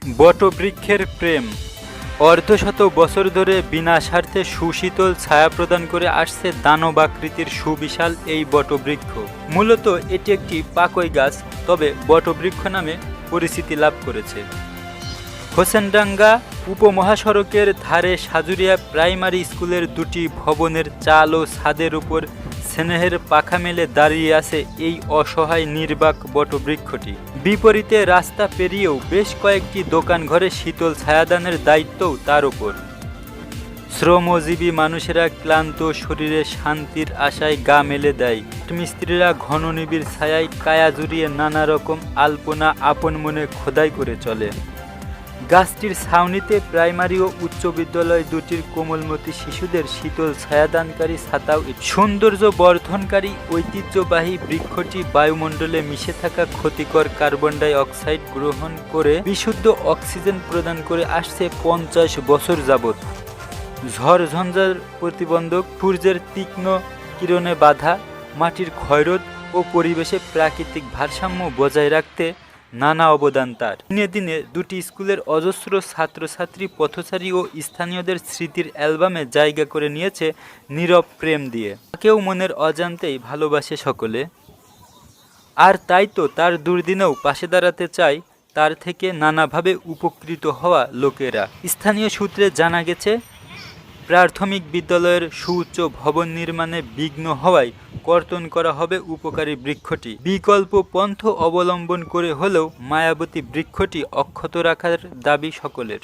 বটবৃক্ষের প্রেম। অর্ধশত বছর ধরে বিনা স্বার্থে সুশীতল ছায়া প্রদান করে আসছে দানবাকৃতির সুবিশাল এই বটবৃক্ষ। মূলত এটি একটি পাকই গাছ, তবে বটবৃক্ষ নামে পরিচিতি লাভ করেছে। হোসেনডাঙ্গা উপমহাসড়কের ধারে সাজুরিয়া প্রাইমারি স্কুলের দুটি ভবনের চাল ও ছাদের উপর স্নেহের পাখা মেলে দাঁড়িয়ে আছে এই অসহায় নির্বাক বটবৃক্ষটি। বিপরীতে রাস্তা পেরিয়েও বেশ কয়েকটি দোকান ঘরে শীতল ছায়াদানের দায়িত্বও তার উপর। শ্রমজীবী মানুষেরা ক্লান্ত শরীরে শান্তির আশায় গা মেলে দেয়। মিস্ত্রিরা ঘন নিবিড় ছায়ায় কায়া জুড়িয়ে নানা রকম আলপনা আপন মনে খোদাই করে চলে। গাছটির ছাউনিতে প্রাইমারি ও উচ্চ বিদ্যালয় দুটির কোমলমতি শিশুদের শীতল ছায়াদানকারী ছাতাও। সৌন্দর্য বর্ধনকারী ঐতিহ্যবাহী বৃক্ষটি বায়ুমণ্ডলে মিশে থাকা ক্ষতিকর কার্বন ডাই অক্সাইড গ্রহণ করে বিশুদ্ধ অক্সিজেন প্রদান করে আসছে 50 বছর যাবৎ। ঝড়ঝঞ্ঝার প্রতিবন্ধক, সূর্যের তীক্ষ্ণ কিরণে বাধা, মাটির ক্ষয়রোধ ও পরিবেশে প্রাকৃতিক ভারসাম্য বজায় রাখতে নানা অবদান তার। দিনে দিনে দুটি স্কুলের অজস্র ছাত্রছাত্রী, পথচারী ও স্থানীয়দের স্মৃতির অ্যালবামে জায়গা করে নিয়েছে নীরব প্রেম দিয়ে। তাকেও মনের অজান্তেই ভালোবাসে সকলে। আর তাই তো তার দুর্দিনেও পাশে দাঁড়াতে চায় তার থেকে নানাভাবে উপকৃত হওয়া লোকেরা। স্থানীয় সূত্রে জানা গেছে, প্রাথমিক বিদ্যালয়ের সুউচ্চ ভবন নির্মাণে বিঘ্ন হওয়ায় কর্তন করা হবে উপকারী বৃক্ষটি। বিকল্প পন্থ অবলম্বন করে হলেও মায়াবতী বৃক্ষটি অক্ষত রাখার দাবি সকলের।